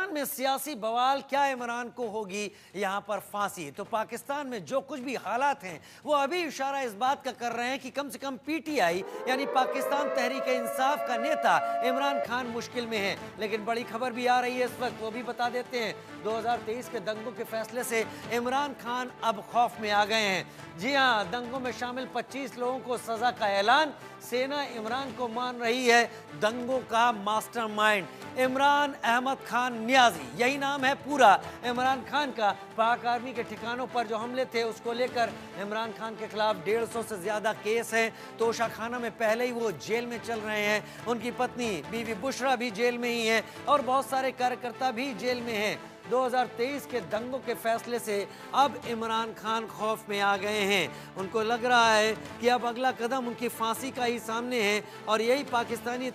पाकिस्तान में सियासी बवाल, क्या इमरान को होगी यहाँ पर फांसी? तो पाकिस्तान में जो कुछ भी हालात हैं वो अभी इशारा इस बात का कर रहे हैं कि कम से कम पीटीआई यानी पाकिस्तान तहरीक इंसाफ का नेता इमरान खान मुश्किल में है। लेकिन बड़ी खबर भी आ रही है इस वक्त, वो भी बता देते हैं। 2023 के दंगों के फैसले से इमरान खान अब खौफ में आ गए हैं। जी हाँ, दंगों में शामिल 25 लोगों को सजा का ऐलान। सेना इमरान को मान रही है दंगों का मास्टरमाइंड। इमरान अहमद खान नियाजी, यही नाम है पूरा इमरान खान का। पाक आर्मी के ठिकानों पर जो हमले थे उसको लेकर इमरान खान के खिलाफ 150 से ज्यादा केस हैं। तोशा खाना में पहले ही वो जेल में चल रहे हैं। उनकी पत्नी बीवी बुशरा भी जेल में ही है और बहुत सारे कार्यकर्ता भी जेल में हैं। 2023 के दंगों के फैसले से अब इमरान खान खौफ में आ गए हैं। उनको लग रहा है कि अब अगला कदम उनकी फांसी का ही सामने है और यही पाकिस्तान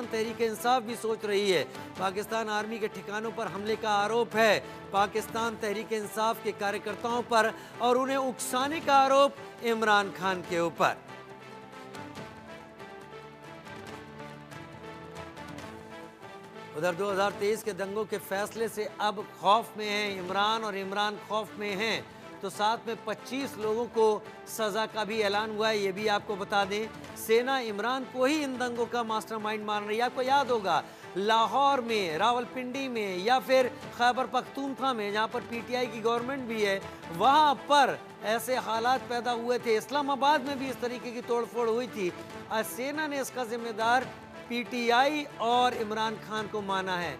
तहरीक इंसाफ भी सोच रही है। पाकिस्तान आर्मी के ठिकानों पर हमले का आरोप है पाकिस्तान तहरीक इंसाफ के कार्यकर्ताओं पर और उन्हें उकसाने का आरोप इमरान खान के ऊपर। उधर 2023 के दंगों के फैसले से अब खौफ में हैं इमरान और इमरान खौफ में हैं, तो साथ में 25 लोगों को सजा का भी ऐलान हुआ है। ये भी आपको बता दें, सेना इमरान को ही इन दंगों का मास्टरमाइंड मान रही है। आपको याद होगा लाहौर में, रावलपिंडी में या फिर खैबर पख्तूनख्वा में, जहाँ पर पीटीआई की गवर्नमेंट भी है, वहाँ पर ऐसे हालात पैदा हुए थे। इस्लामाबाद में भी इस तरीके की तोड़फोड़ हुई थी। सेना ने इसका जिम्मेदार पीटीआई और इमरान खान को माना है।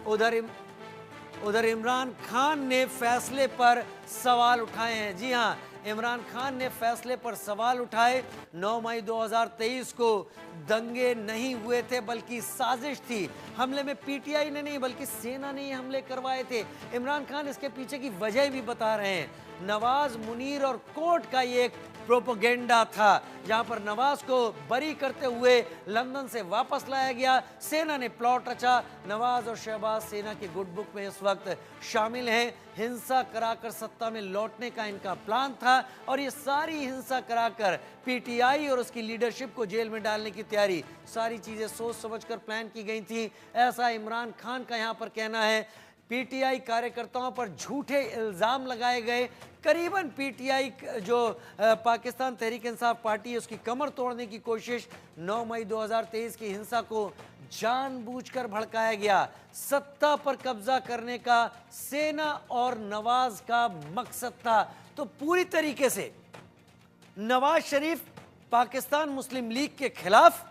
उधर इमरान खान ने फैसले पर सवाल उठाए हैं। जी हाँ, इमरान खान ने फैसले पर सवाल उठाए। 9 मई 2023 को दंगे नहीं हुए थे बल्कि साजिश थी। हमले में पीटीआई ने नहीं बल्कि सेना ने ये हमले करवाए थे। इमरान खान इसके पीछे की वजह भी बता रहे हैं। नवाज, मुनीर और कोर्ट का ये एक प्रोपोगेंडा था, जहां पर नवाज को बरी करते हुए लंदन से वापस लाया गया। सेना ने प्लॉट रचा। नवाज और शहबाज सेना की गुड बुक में इस वक्त शामिल हैं। हिंसा कराकर सत्ता में लौटने का इनका प्लान था और ये सारी हिंसा कराकर पीटीआई और उसकी लीडरशिप को जेल में डालने की तैयारी, सारी चीजें सोच समझकर प्लान की गई थी, ऐसा इमरान खान का यहां पर कहना है। पीटीआई कार्यकर्ताओं पर झूठे इल्ज़ाम लगाए गए। करीबन पीटीआई जो पाकिस्तान तहरीक इंसाफ पार्टी है उसकी कमर तोड़ने की कोशिश। 9 मई 2023 की हिंसा को जानबूझकर भड़काया गया। सत्ता पर कब्जा करने का सेना और नवाज का मकसद था। तो पूरी तरीके से नवाज शरीफ पाकिस्तान मुस्लिम लीग के खिलाफ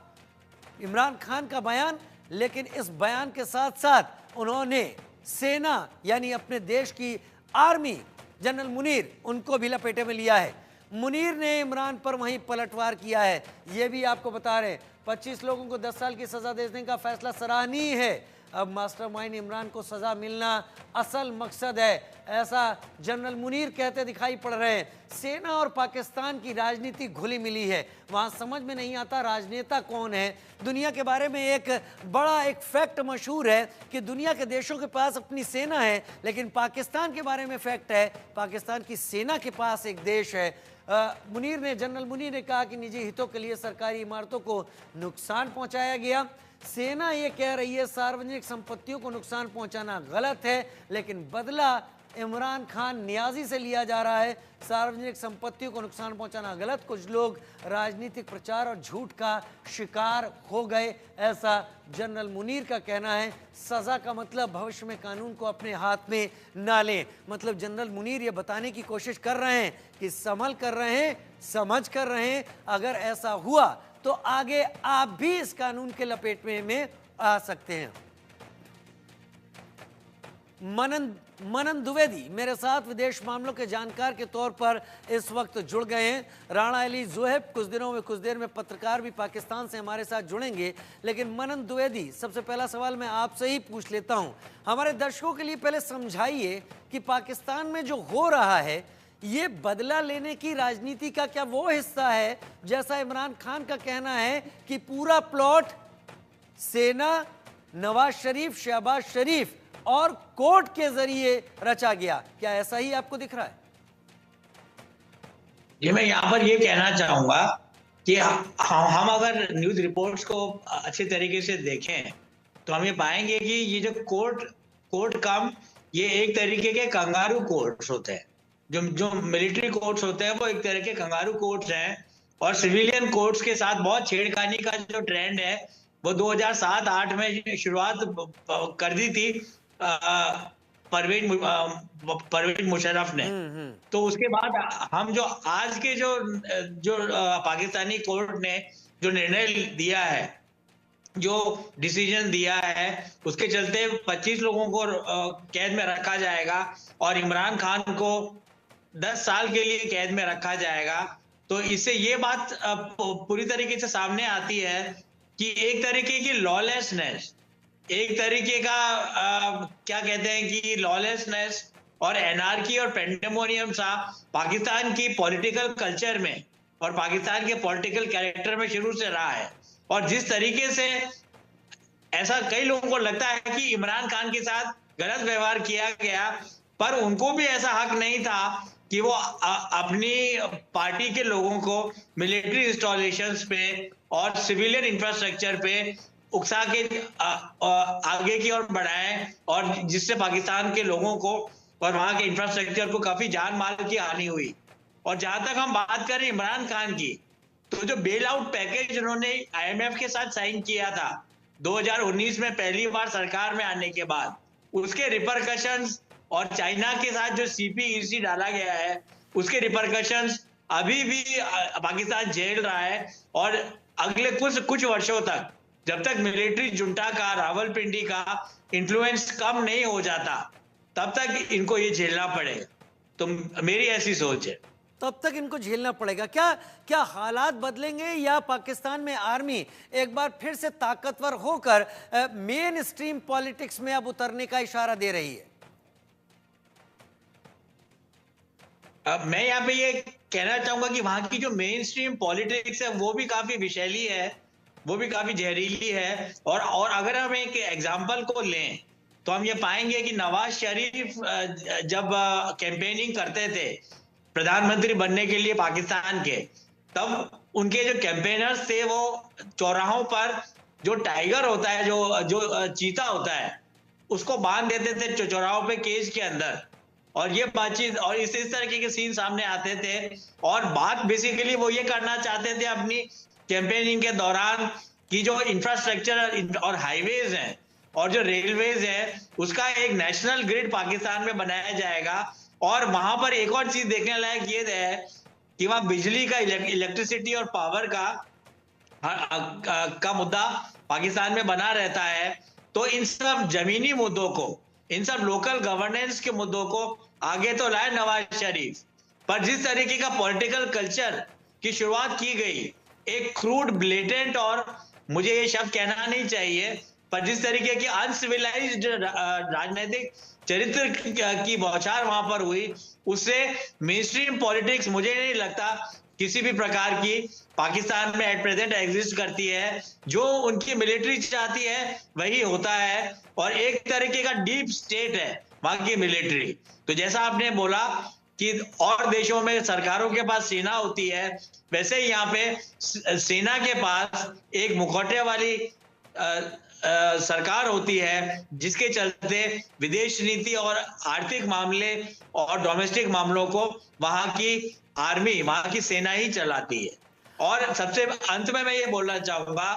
इमरान खान का बयान, लेकिन इस बयान के साथ साथ उन्होंने सेना यानी अपने देश की आर्मी, जनरल मुनीर, उनको भी लपेटे में लिया है। मुनीर ने इमरान पर वहीं पलटवार किया है। ये भी आपको बता रहे हैं। 25 लोगों को 10 साल की सजा देने का फैसला सराहनीय है। अब मास्टरमाइंड इमरान को सजा मिलना असल मकसद है, ऐसा जनरल मुनीर कहते दिखाई पड़ रहे हैं। सेना और पाकिस्तान की राजनीति घुली मिली है। वहां समझ में नहीं आता राजनेता कौन है। दुनिया के बारे में एक फैक्ट मशहूर है कि दुनिया के देशों के पास अपनी सेना है, लेकिन पाकिस्तान के बारे में फैक्ट है पाकिस्तान की सेना के पास एक देश है। जनरल मुनीर ने कहा कि निजी हितों के लिए सरकारी इमारतों को नुकसान पहुंचाया गया। सेना ये कह रही है सार्वजनिक संपत्तियों को नुकसान पहुंचाना गलत है, लेकिन बदला इमरान खान नियाजी से लिया जा रहा है। सार्वजनिक संपत्तियों को नुकसान पहुंचाना गलत, कुछ लोग राजनीतिक प्रचार और झूठ का शिकार हो गए, ऐसा जनरल मुनीर का कहना है। सजा का मतलब भविष्य में कानून को अपने हाथ में ना लें। मतलब जनरल मुनीर ये बताने की कोशिश कर रहे हैं कि संभल कर रहे हैं, समझ कर रहे हैं। अगर ऐसा हुआ तो आगे आप भी इस कानून के लपेट में आ सकते हैं। मनन द्विवेदी मेरे साथ विदेश मामलों के जानकार के तौर पर इस वक्त जुड़ गए हैं। राणा अली ज़ोहैब कुछ देर में पत्रकार भी पाकिस्तान से हमारे साथ जुड़ेंगे। लेकिन मनन द्विवेदी, सबसे पहला सवाल मैं आपसे ही पूछ लेता हूं। हमारे दर्शकों के लिए पहले समझाइए कि पाकिस्तान में जो हो रहा है ये बदला लेने की राजनीति का क्या वो हिस्सा है, जैसा इमरान खान का कहना है कि पूरा प्लॉट सेना, नवाज शरीफ, शहबाज शरीफ और कोर्ट के जरिए रचा गया? क्या ऐसा ही आपको दिख रहा है? जी, मैं यहाँ पर ये कहना चाहूंगा कि हम अगर न्यूज रिपोर्ट्स को अच्छे तरीके से देखें तो हम ये पाएंगे कि ये जो कोर्ट कोर्ट कम, ये एक तरीके के कंगारू कोर्ट्स होते हैं। जो जो मिलिट्री कोर्ट्स होते हैं वो एक तरह के कंगारू कोर्ट्स हैं, और सिविलियन कोर्ट्स के साथ बहुत छेड़खानी का जो ट्रेंड है वो 2007-8 में शुरुआत कर दी थी परवेज मुशर्रफ ने। तो उसके बाद हम जो आज के जो जो पाकिस्तानी कोर्ट ने जो निर्णय दिया है, जो डिसीजन दिया है, उसके चलते 25 लोगों को कैद में रखा जाएगा और इमरान खान को 10 साल के लिए कैद में रखा जाएगा। तो इससे ये बात पूरी तरीके से सामने आती है कि एक तरीके की लॉलेसनेस, एक तरीके का क्या कहते हैं कि लॉलेसनेस और एनार्की और पेंडेमोनियम सा पाकिस्तान की पॉलिटिकल कल्चर में और पाकिस्तान के पॉलिटिकल कैरेक्टर में शुरू से रहा है। और जिस तरीके से ऐसा कई लोगों को लगता है कि इमरान खान के साथ गलत व्यवहार किया गया, पर उनको भी ऐसा हक नहीं था कि वो अपनी पार्टी के लोगों को मिलिट्री इंस्टॉलेशंस पे और सिविलियन इंफ्रास्ट्रक्चर पे उकसा के आगे की ओर बढ़ाएं, और जिससे पाकिस्तान के लोगों को और वहां के इंफ्रास्ट्रक्चर को काफी जान माल की हानि हुई। और जहां तक हम बात करें इमरान खान की, तो जो बेल आउट पैकेज उन्होंने IMF के साथ साइन किया था 2019 में पहली बार सरकार में आने के बाद, उसके रिपरकशंस और चाइना के साथ जो CPEC डाला गया है उसके रिपरकशंस अभी भी पाकिस्तान झेल रहा है। और अगले कुछ वर्षों तक, जब तक मिलिट्री जुंटा का, रावलपिंडी का इन्फ्लुएंस कम नहीं हो जाता, तब तक इनको ये झेलना पड़ेगा। तो मेरी ऐसी सोच है। तब तक इनको झेलना पड़ेगा। क्या क्या हालात बदलेंगे या पाकिस्तान में आर्मी एक बार फिर से ताकतवर होकर मेन स्ट्रीम पॉलिटिक्स में अब उतरने का इशारा दे रही है? मैं यहाँ पे ये कहना चाहूंगा कि वहां की जो मेन स्ट्रीम पॉलिटिक्स है वो भी काफी विषैली है, वो भी काफी जहरीली है। और अगर हम एक एग्जांपल को लें तो हम ये पाएंगे कि नवाज शरीफ जब कैंपेनिंग करते थे प्रधानमंत्री बनने के लिए पाकिस्तान के, तब उनके जो कैंपेनर्स थे वो चौराहों पर जो टाइगर होता है, जो चीता होता है, उसको बांध देते थे चौराहों पे केज के अंदर। और ये बातचीत और इस तरीके के सीन सामने आते थे। और बात बेसिकली वो ये करना चाहते थे अपनी कैंपेनिंग के दौरान कि जो इंफ्रास्ट्रक्चर और हाईवेज हैं और जो रेलवेज हैं उसका एक नेशनल ग्रिड पाकिस्तान में बनाया जाएगा। और वहां पर एक और चीज देखने लायक ये है कि वहां बिजली का, इलेक्ट्रिसिटी और पावर का मुद्दा पाकिस्तान में बना रहता है। तो इन सब जमीनी मुद्दों को, इन सब लोकल गवर्नेंस के मुद्दों को आगे तो लाए नवाज शरीफ, पर जिस तरीके का पॉलिटिकल कल्चर की शुरुआत की गई, एक क्रूड, ब्लेटेंट, और मुझे ये शब्द कहना नहीं चाहिए, पर जिस तरीके की अनसिविलाइज्ड राजनीतिक चरित्र की बौछार वहां पर हुई, उससे मेनस्ट्रीम पॉलिटिक्स मुझे नहीं लगता किसी भी प्रकार की पाकिस्तान में एट प्रेजेंट एग्जिस्ट करती है। जो उनकी मिलिट्री चाहती है वही होता है, और एक तरीके का डीप स्टेट है वहां की मिलिट्री। तो जैसा आपने बोला कि और देशों में सरकारों के पास सेना होती है, वैसे ही यहाँ पे सेना के पास एक मुखौटे वाली सरकार होती है, जिसके चलते विदेश नीति और आर्थिक मामले और डोमेस्टिक मामलों को वहां की आर्मी, वहां की सेना ही चलाती है। और सबसे अंत में मैं ये बोलना चाहूंगा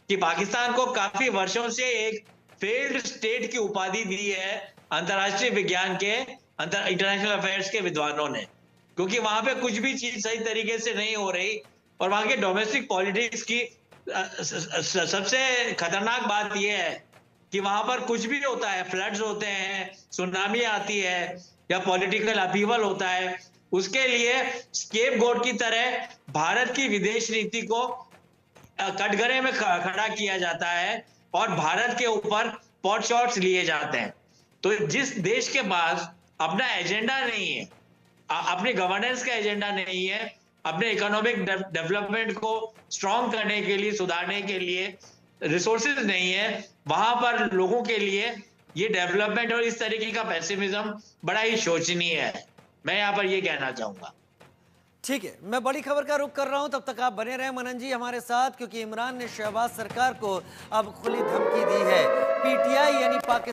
कि पाकिस्तान को काफी वर्षों से एक फेल्ड स्टेट की उपाधि दी है अंतर्राष्ट्रीय विज्ञान के, इंटरनेशनल अफेयर्स के विद्वानों ने, क्योंकि वहां पे कुछ भी चीज सही तरीके से नहीं हो रही। और वहां के डोमेस्टिक पॉलिटिक्स की सबसे खतरनाक बात यह है कि वहां पर कुछ भी होता है, फ्लड्स होते हैं, सुनामी आती है या पॉलिटिकल अपीवल होता है, उसके लिए स्केपगोट की तरह भारत की विदेश नीति को कटघरे में खड़ा किया जाता है और भारत के ऊपर पॉट शॉट्स लिए जाते हैं। तो जिस देश के पास अपना एजेंडा नहीं है, अपने गवर्नेंस का एजेंडा नहीं है, अपने इकोनॉमिक डेवलपमेंट को स्ट्रॉन्ग करने के लिए, सुधारने के लिए रिसोर्सेज नहीं है, वहां पर लोगों के लिए ये डेवलपमेंट और इस तरीके का पेसिमिज्म बड़ा ही शोचनीय है। मैं यहाँ पर ये कहना चाहूंगा। ठीक है, मैं बड़ी खबर का रुख कर रहा हूं, तब तक आप बने रहे मनन जी हमारे साथ, क्योंकि इमरान ने शहबाज सरकार को अब खुली धमकी दी है। PTI यानी पाकिस्तान